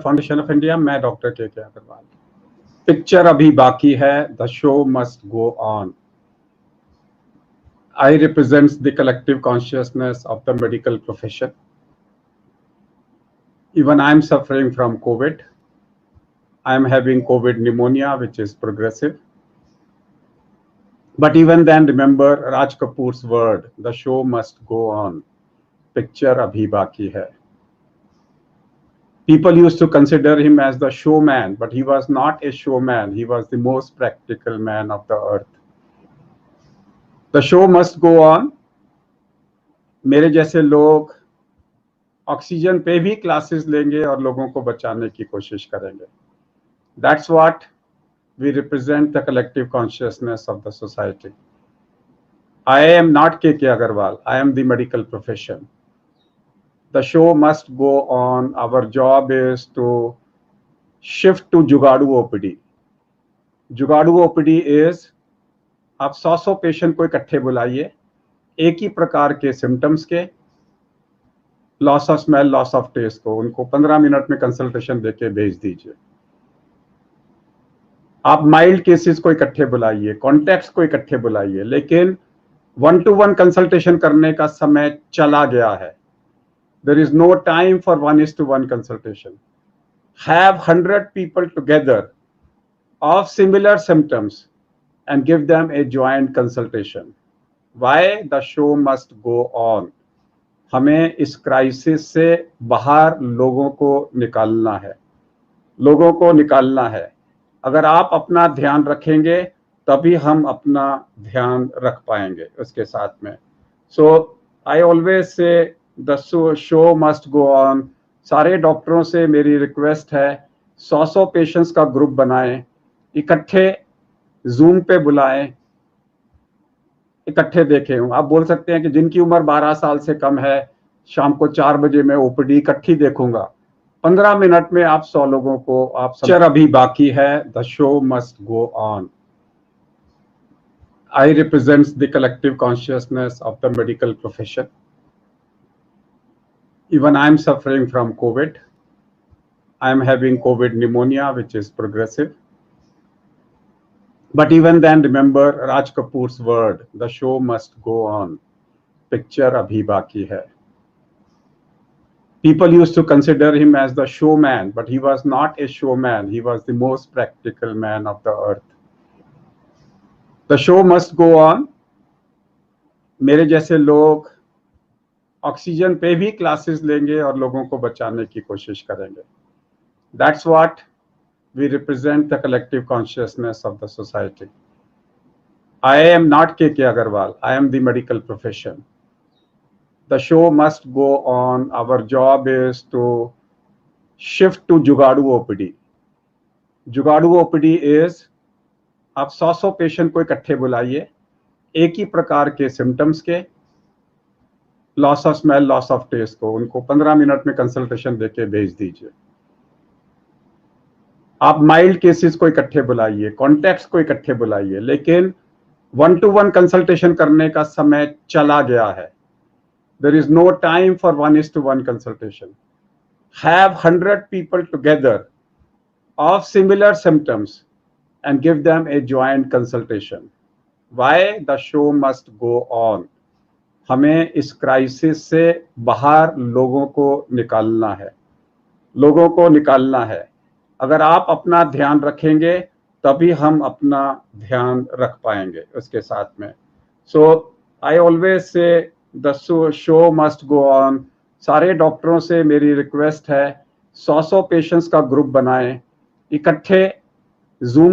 Foundation of India, मैं doctor के Agarwal. Picture अभी बाकी है, the show must go on. I represents the collective consciousness of the medical profession. Even I am suffering from COVID. I am having COVID pneumonia, which is progressive. But even then, remember Raj Kapoor's word, the show must go on. Picture abhi baki hai. People used to consider him as the showman, but he was not a showman. He was the most practical man of the earth. The show must go on. मेरे जैसे लोग oxygen पे भी classes लेंगे और लोगों को बचाने की कोशिश करेंगे. That's what we represent, the collective consciousness of the society. I am not KK Agarwal. I am the medical profession. The show must go on. Our job is to shift to Jugadu OPD. Jugadu OPD is आप 100 patient को इकट्ठे बुलाइए, एक ही प्रकार के symptoms के, loss of smell, loss of taste को, उनको 15 मिनट में कंसल्टेशन देके भेज दीजिए. आप माइल्ड केसेस को इकट्ठे बुलाइए, कॉन्टैक्ट्स को इकट्ठे बुलाइए, लेकिन 1-to-1 कंसल्टेशन करने का समय चला गया है. There is no time for 1:1 consultation. Have 100 people together of similar symptoms and give them a joint consultation. Why? The show must go on. हमें इस क्राइसिस से बाहर लोगों को निकालना है, लोगों को निकालना है. अगर आप अपना ध्यान रखेंगे तभी हम अपना ध्यान रख पाएंगे उसके साथ में. So I always say the show must go on. सारे डॉक्टरों से मेरी रिक्वेस्ट है, 100 पेशेंट्स का ग्रुप बनाएं, इकट्ठे जूम पे बुलाएं, इकट्ठे देखें. आप बोल सकते हैं कि जिनकी उम्र 12 साल से कम है, शाम को 4 बजे मैं ओपीडी इकट्ठी देखूंगा. 15 मिनट में आप 100 लोगों को आप पिक्चर अभी बाकी है, the show must go on. I represents the collective consciousness of the medical profession. Even I am suffering from COVID. I am having COVID pneumonia, which is progressive. But even then, remember Raj Kapoor's word, the show must go on. Picture abhi baki hai. People used to consider him as the showman, but he was not a showman. He was the most practical man of the earth. The show must go on. मेरे जैसे लोग oxygen पे भी classes लेंगे और लोगों को बचाने की कोशिश करेंगे. That's what we represent, the collective consciousness of the society. I am not KK Agarwal. I am the medical profession. The show must go on. Our job is to shift to Jugadu OPD. Jugadu OPD is आप 100 patient को इकट्ठे बुलाइए, एक ही प्रकार के symptoms के, loss of smell, loss of taste को, उनको 15 मिनट में कंसल्टेशन देके भेज दीजिए. आप माइल्ड केसेस को इकट्ठे बुलाइए, कॉन्टैक्ट्स को इकट्ठे बुलाइए, लेकिन 1-to-1 कंसल्टेशन करने का समय चला गया है. There is no time for 1:1 consultation. Have 100 people together of similar symptoms and give them a joint consultation. Why? The show must go on. हमें इस क्राइसिस से बाहर लोगों को निकालना है, लोगों को निकालना है. अगर आप अपना ध्यान रखेंगे तभी हम अपना ध्यान रख पाएंगे उसके साथ में. So I always say the show must go on. सारे डॉक्टरों से मेरी रिक्वेस्ट है, 100 पेशेंट्स का ग्रुप बनाएं, इकट्ठे जूम